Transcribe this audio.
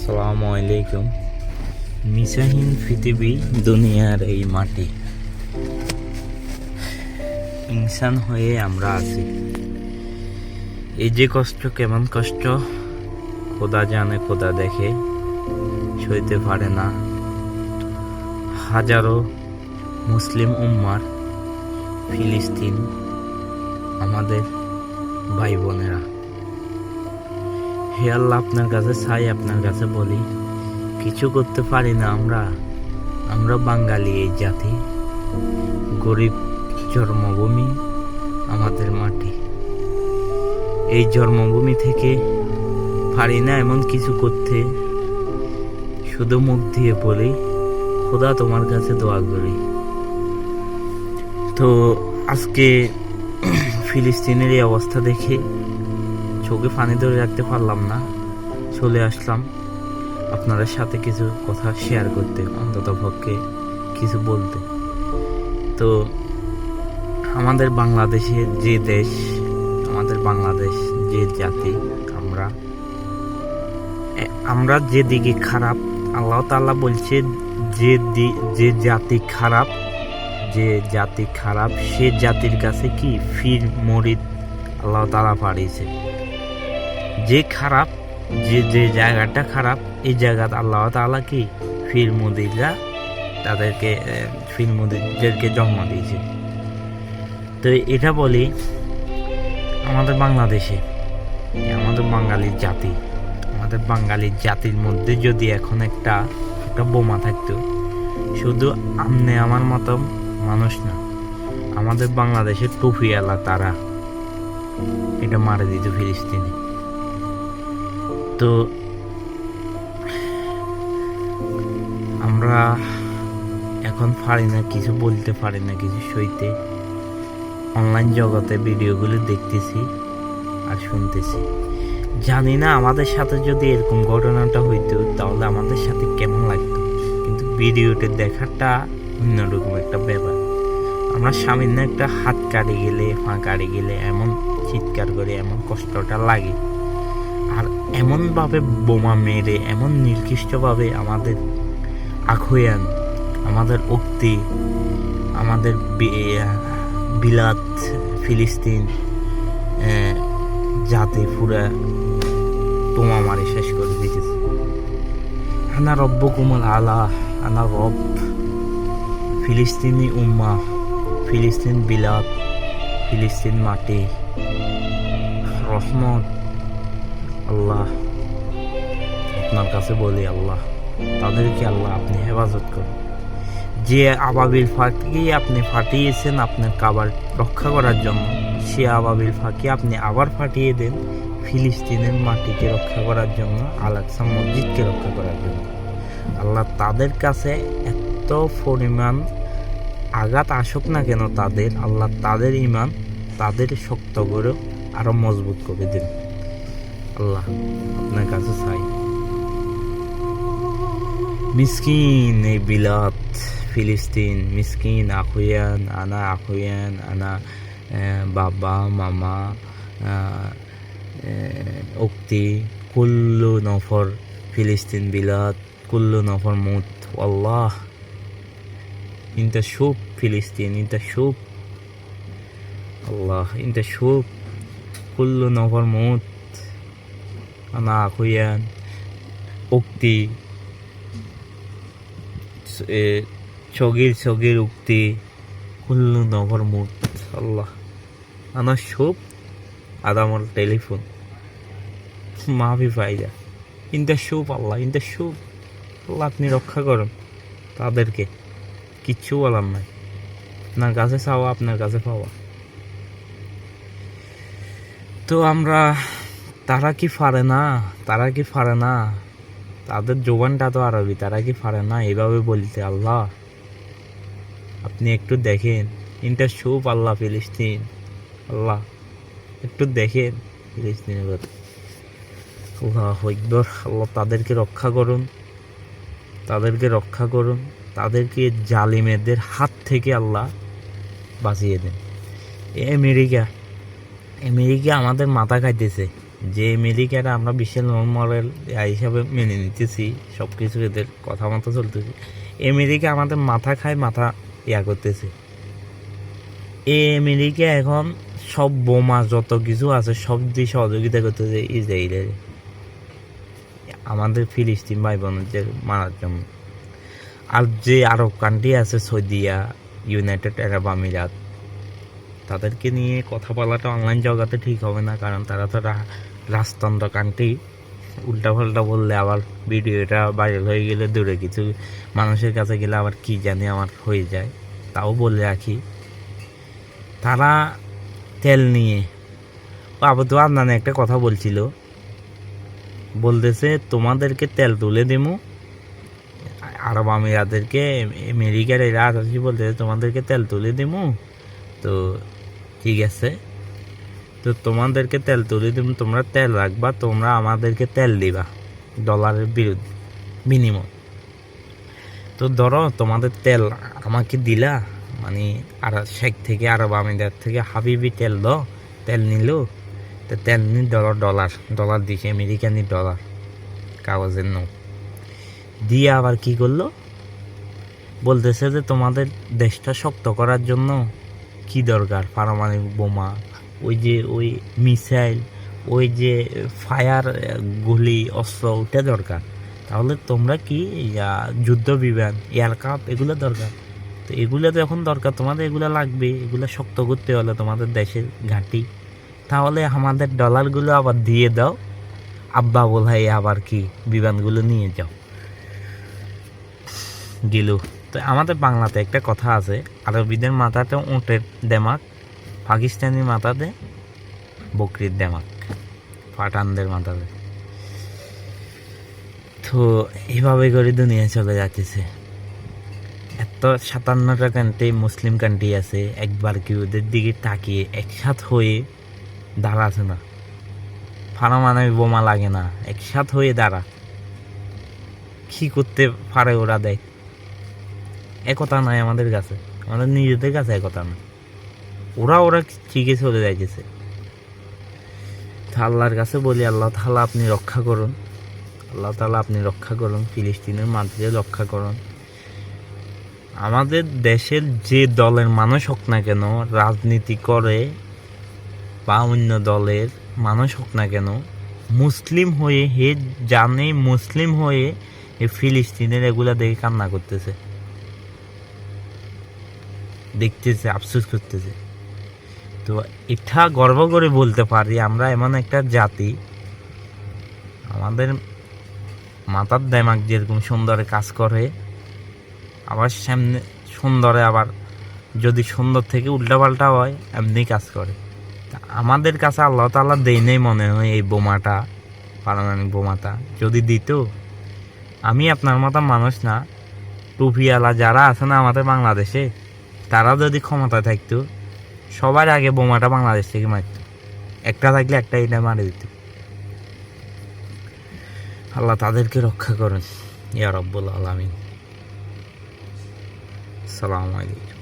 আসসালামু আলাইকুম। মিসাহীন পৃথিবী, দুনিয়ার এই মাটি, ইনসান হয়ে আমরা আছি। এই যে কষ্ট, কেমন কষ্ট খোদা জানে, খোদা দেখে, সইতে পারে না হাজারো মুসলিম উম্মার, ফিলিস্তিন আমাদের ভাই বোনেরা। হে আল্লাহ, আপনার কাছে চাই, আপনার কাছে বলি, কিছু করতে পারি না আমরা বাঙালি এই জাতি, গরিব জন্মভূমি আমাদের মাটি। এই জন্মভূমি থেকে পারি না এমন কিছু করতে, শুধু মুখ দিয়ে বলি খোদা তোমার কাছে দোয়া করি। তো আজকে ফিলিস্তিনের এই অবস্থা দেখে চোখে পানি ধরে রাখতে পারলাম না, চলে আসলাম আপনাদের সাথে কিছু কথা শেয়ার করতে, অন্তত পক্ষে কিছু বলতে। তো আমাদের বাংলাদেশের যে দেশ, আমাদের বাংলাদেশ যে জাতি, আমরা যেদিকে খারাপ, আল্লাহ তাআলা বলছে যে জাতি খারাপ, সে জাতির কাছে কি ফির মরিদ আল্লাহ তাআলা পাঠিয়েছে। যে খারাপ, যে জায়গাটা খারাপ, এই জায়গাতে আল্লাহ তাআলা কি ফির মুদিরা তাদেরকে, ফির মুদিরদেরকে জন্ম দিয়েছে। তো এটা বলি, আমাদের বাংলাদেশে আমাদের বাঙালি জাতির মধ্যে যদি এখন একটা বোমা থাকতো, শুধু আমনে আমার মতো মানুষ না, আমাদের বাংলাদেশের টুপিওয়ালা তারা এটা মারা দিত ফিলিস্তিনে। তো আমরা এখন পারি না, কিছু বলতে পারি না, কিছু সইতে। অনলাইন জগতে ভিডিওগুলো দেখতেছি আর শুনতেছি। জানি না আমাদের সাথে যদি এরকম ঘটনাটা হইতো তাহলে আমাদের সাথে কেমন লাগতো, কিন্তু ভিডিওটা দেখাটা অন্যরকম একটা ব্যাপার। আমরা সামান্য একটা হাত কাটে গেলে, পা কাটে গেলে এমন চিৎকার করে, এমন কষ্টটা লাগে। আর এমনভাবে বোমা মেরে, এমন নির্দিষ্টভাবে আমাদের আখয়ান, আমাদের উক্তি, আমাদের বিলাত ফিলিস্তিন জাতি পুরা বোমা মারে শেষ করে দিতেছে। আনা রব্বুকুমুল আলা, আনা রব। ফিলিস্তিনি উম্মা, ফিলিস্তিন বিলাত, ফিলিস্তিন মাটি, রহমত আল্লাহ, আপনার কাছে বলি আল্লাহ, তাদেরকে আল্লাহ আপনি হেফাজত করুন। যে আবাবিল ফাঁকি আপনি ফাটিয়েছেন আপনার কাবার রক্ষা করার জন্য, সে আবাবিল ফাঁকি আপনি আবার ফাটিয়ে দেন ফিলিস্তিনের মাটিকে রক্ষা করার জন্য, আল আকসা মসজিদকে রক্ষা করার জন্য। আল্লাহ তাদের কাছে এত পরিমাণ আঘাত আসুক না কেন তাদের, আল্লাহ তাদের ঈমান, তাদের শক্ত করে আরো মজবুত করে দেন। আল্লাহ আপনার কাছে চাই। মিসকিন এই বিলাত ফিলিস্তিন, মিসকিন আখুয়ান, আনা বাবা মামা উক্তি, কুল্লু নফর ফিলিস্তিন বিলাত, কুল্লু নফর মুত। আল্লাহ ইনতা শুভ ফিলিস্তিন, ইনতা শুভ আল্লাহ, ইনতা শুভ কুল্লু নফর মুত। আনা আখুয়ান উক্তি, সগির উক্তি, কুল্লু নভর মুত। আল্লাহ আনা শুভ আদামর টেলিফোন মাফি ফাইদা, ইনটা শুভ আল্লাহ, ইনটা শুভ আল্লাহ, আপনি রক্ষা করুন তাদেরকে। কিচ্ছু বলার নাই, আপনার কাছে চাওয়া, আপনার কাছে পাওয়া। তো আমরা, তারা কি পারে না, তাদের জোবানটা তো আরবি, তারা কি পারে না এভাবে বলতে? আল্লাহ আপনি একটু দেখেন, ইনটা শুভ আল্লাহ ফিলিস্তিন, আল্লাহ একটু দেখেন ফিলিস্তিনের কথা। আল্লাহু আকবার। আল্লাহ তাদেরকে রক্ষা করুন, তাদেরকে জালিমেদের হাত থেকে আল্লাহ বাঁচিয়ে দেন। আমেরিকা আমাদের মাথা খাইতেছে, যে আমেরিকাটা আমরা বিশ্বের রোল মডেল হিসাবে মেনে নিতেছি, সব কিছু এদের কথা মতো চলতেছি, আমেরিকা আমাদের মাথা খায়, মাথা করতেছে। এই আমেরিকা এখন সব বোমা যত কিছু আছে সব দিয়ে সহযোগিতা করতেছে ইসরায়েলের, আমাদের ফিলিস্তিন ভাই বোনদের মারার জন্য। আর যে আরব কান্ট্রি আছে, সৌদিয়া, ইউনাইটেড আরব আমিরাত, তাদেরকে নিয়ে কথা বলাটা অনলাইন জগতে ঠিক হবে না, কারণ তারা তো রাজতন্ত্র কান্ট্রি। উল্টাপাল্টা বললে আবার ভিডিওটা ভাইরাল হয়ে গেলে দূরে কিছু মানুষের কাছে গেলে আবার কি জানি আমার হয়ে যায়। তাও বলে রাখি, তারা তেল নিয়ে আবু তো আপনার একটা কথা বলছিল, বলতেছে তোমাদেরকে তেল তুলে দেবো, আরব আমিরাদেরকে আমেরিকার এরা আসি বলতেছে তোমাদেরকে তেল তুলে দেবো, তো ঠিক আছে, তো তোমাদেরকে তেল তুলে দেবো, তোমরা তেল রাখবা, তোমরা আমাদেরকে তেল দিবা ডলারের বিনিময়। তো ধরো তোমাদের তেল আমাকে দিলা, মানে আর শেখ থেকে আরব আমিরাত থেকে হাবিবি তেল নিল, তো তেল নি ডলার দিছে, আমেরিকানি ডলার, কাগজের নোট দিয়ে আবার কি করলো, বলতেছে যে তোমাদের দেশটা শক্ত করার জন্য কি দরকার, পারমাণবিক বোমা, ওই মিসাইল, ওই যে ফায়ার গুলি অস্ত্র, ওটা দরকার। তাহলে তোমরা কি যুদ্ধ বিমান, এয়ারক্রাফট, এগুলো দরকার। তো এগুলো তো এখন দরকার, তোমাদের এগুলো লাগবে, এগুলো শক্ত করতে হলে তোমাদের দেশের ঘাঁটি। তাহলে আমাদের ডলারগুলো আবার দিয়ে দাও, আব্বা বলাই আবার কি বিমানগুলো নিয়ে যাও। গেল। তো আমাদের বাংলাতে একটা কথা আছে, আরবিদের মাথাতে উটের দেমাক, পাকিস্তানি মাথাতে বকরির দেমাক, পাঠানদের মাথাতে। তো এইভাবে করে দুনিয়া চলে যাচ্ছে। এত 57টা কান্ট্রি, মুসলিম কান্ট্রি আছে, একবার কি ওদের দিকে তাকিয়ে একসাথ হয়ে দাঁড়াছে না, পারমাণবিক বোমা লাগে না, একসাথ হয়ে দাঁড়া, কি করতে পারে ওরা দেখ। একতা নাই আমাদের কাছে, আমাদের নিজেদের কাছে একতা নাই, ওরা ঠিকই চলে যাইতেছে। আল্লাহর কাছে বলি, আল্লাহ তাআলা আপনি রক্ষা করুন, আল্লাহ তাআলা আপনি রক্ষা করুন, ফিলিস্তিনের মাটিকে রক্ষা করুন। আমাদের দেশের যে দলের মানুষ হোক না কেন, রাজনীতি করে বা অন্য দলের মানুষ হোক না কেন, মুসলিম হয়ে হে জানে, মুসলিম হয়ে এই ফিলিস্তিনের এগুলা দেখে কান্না করতেছে, দেখতেছে, আফসোস করতেছে। তো এটা গর্ব করে বলতে পারি আমরা এমন একটা জাতি, আমাদের মাথার দেমাগ যেরকম সুন্দরে কাজ করে, আবার সামনে সুন্দরে, আবার যদি সুন্দর থেকে উল্টাপাল্টা হয় এমনি কাজ করে। আমাদের কাছে আল্লাহ তাআলা দেয় নেই মনে হয় এই বোমাটা, পারমাণবিক বোমাটা। যদি দিত, আমি আপনার মতো মানুষ না, টুপিওয়ালা যারা আছে না আমাদের বাংলাদেশে, তারা যদি ক্ষমতা থাকতো, সবার আগে বোমাটা বাংলাদেশ থেকে মারত, একটা থাকলে একটা এটা মারে দিত। আল্লাহ তাদেরকে রক্ষা করেন, ইয়া রাব্বুল আলামিন। আসসালামু আলাইকুম।